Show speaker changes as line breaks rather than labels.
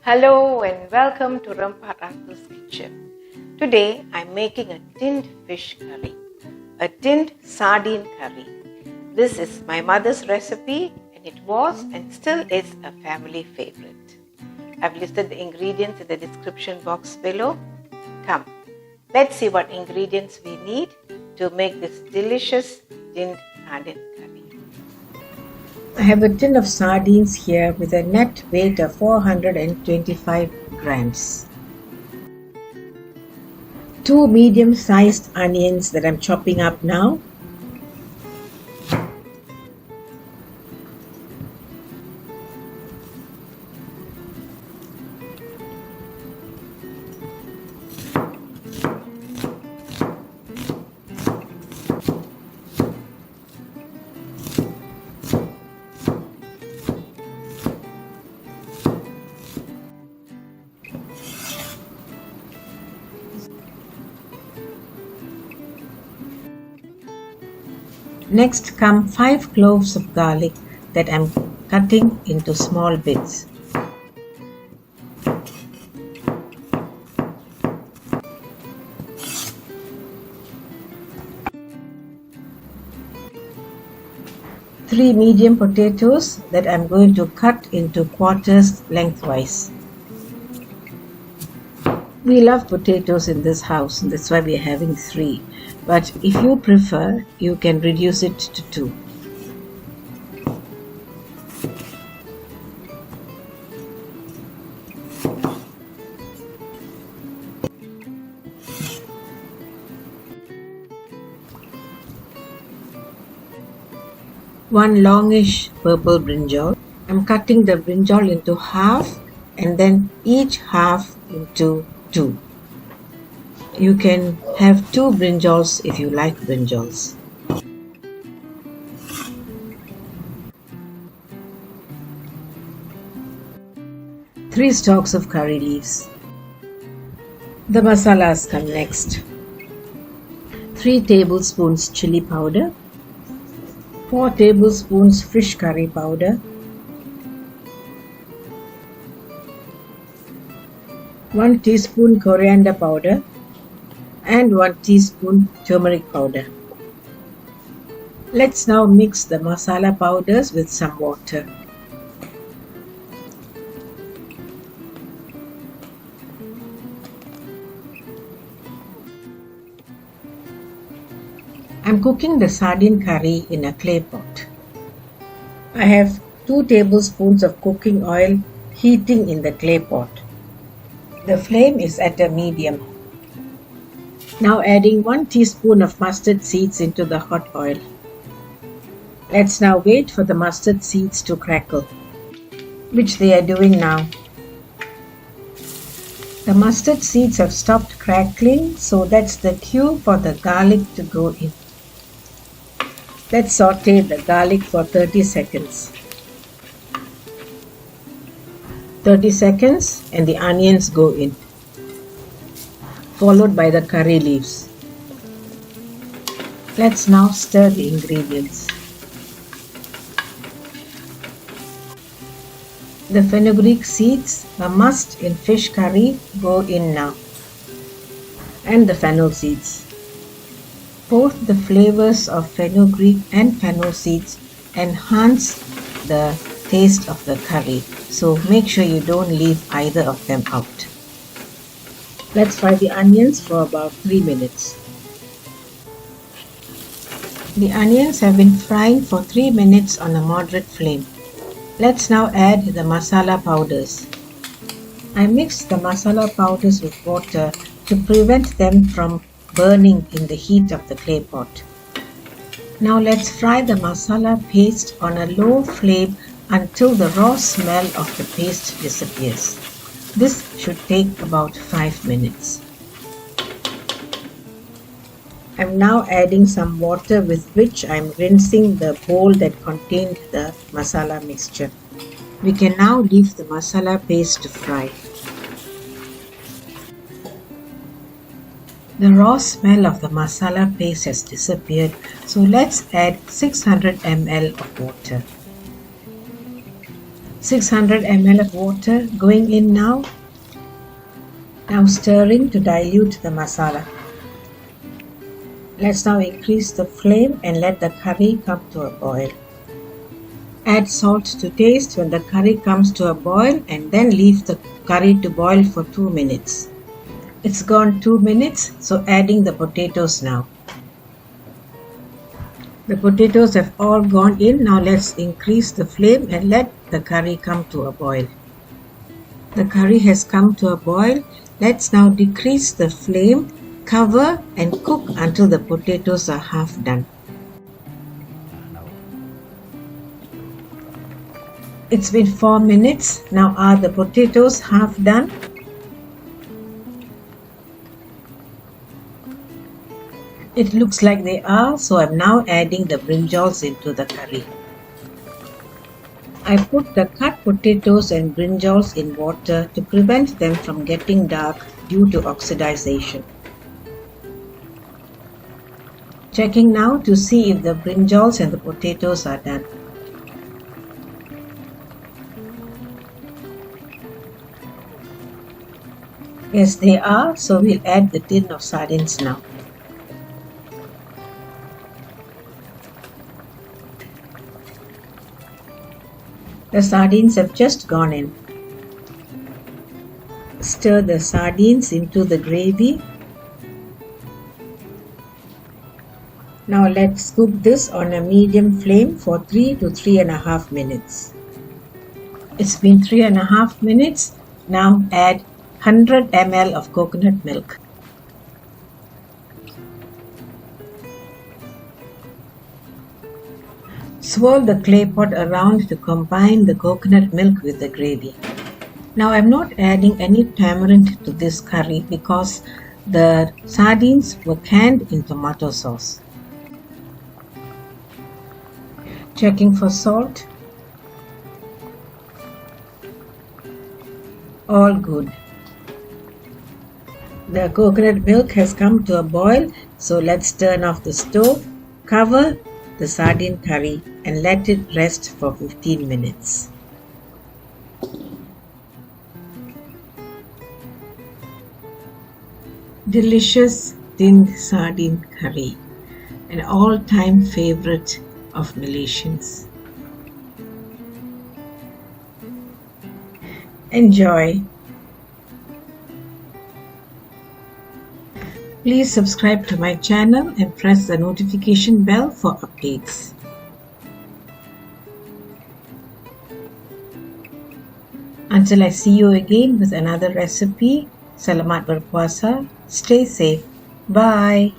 Hello and welcome to Rempah Ratus Kitchen. Today I'm making a tinned fish curry, a tinned sardine curry. This is my mother's recipe and it was and still is a family favorite. I've listed the ingredients in the description box below. Come, let's see what ingredients we need to make this delicious tinned sardine curry.
I have a tin of sardines here with a net weight of 425 grams. 2 medium-sized onions that I'm chopping up now. Next come 5 cloves of garlic that I'm cutting into small bits. Three medium potatoes that I'm going to cut into quarters lengthwise. We love potatoes in this house, and that's why we are having 3. But if you prefer, you can reduce it to 2. One longish purple brinjal. I'm cutting the brinjal into half and then each half into 2. You can have 2 brinjals if you like brinjals. Three stalks of curry leaves. The masalas come next. 3 tablespoons chili powder, 4 tablespoons fish curry powder, 1 teaspoon coriander powder, and 1 teaspoon turmeric powder. Let's now mix the masala powders with some water. I'm cooking the sardine curry in a clay pot. I have 2 tablespoons of cooking oil heating in the clay pot. The flame is at a medium. Now adding 1 teaspoon of mustard seeds into the hot oil. Let's now wait for the mustard seeds to crackle, which they are doing now. The mustard seeds have stopped crackling, so that's the cue for the garlic to go in. Let's saute the garlic for 30 seconds. 30 seconds and the onions go in, followed by the curry leaves. Let's now stir the ingredients. The fenugreek seeds, a must in fish curry, go in now, and the fennel seeds. Both the flavors of fenugreek and fennel seeds enhance the taste of the curry, so make sure you don't leave either of them out. Let's fry the onions for about 3 minutes. The onions have been frying for 3 minutes on a moderate flame. Let's now add the masala powders. I mixed the masala powders with water to prevent them from burning in the heat of the clay pot. Now let's fry the masala paste on a low flame until the raw smell of the paste disappears. This should take about 5 minutes. I'm now adding some water with which I'm rinsing the bowl that contained the masala mixture. We can now leave the masala paste to fry. The raw smell of the masala paste has disappeared, so let's add 600 ml of water. 600 ml of water going in now. Now stirring to dilute the masala. Let's now increase the flame and let the curry come to a boil. Add salt to taste when the curry comes to a boil and then leave the curry to boil for 2 minutes. It's gone 2 minutes, so adding the potatoes now. The potatoes have all gone in. Now let's increase the flame and let the curry come to a boil. The curry has come to a boil. Let's now decrease the flame, cover and cook until the potatoes are half done. It's been 4 minutes. Now are the potatoes half done? It looks like they are, so I'm now adding the brinjals into the curry. I put the cut potatoes and brinjals in water to prevent them from getting dark due to oxidization. Checking now to see if the brinjals and the potatoes are done. Yes, they are, so we'll add the tin of sardines now. The sardines have just gone in. Stir the sardines into the gravy. Now let's cook this on a medium flame for 3 to 3.5 minutes. It's been 3.5 minutes. Now add 100 ml of coconut milk. Swirl the clay pot around to combine the coconut milk with the gravy. Now I'm not adding any tamarind to this curry because the sardines were canned in tomato sauce. Checking for salt. All good. The coconut milk has come to a boil, so let's turn off the stove, cover the sardine curry and let it rest for 15 minutes. Delicious tinned sardine curry, an all-time favorite of Malaysians. Enjoy! Please subscribe to my channel and press the notification bell for updates. Until I see you again with another recipe, selamat berpuasa, stay safe, bye!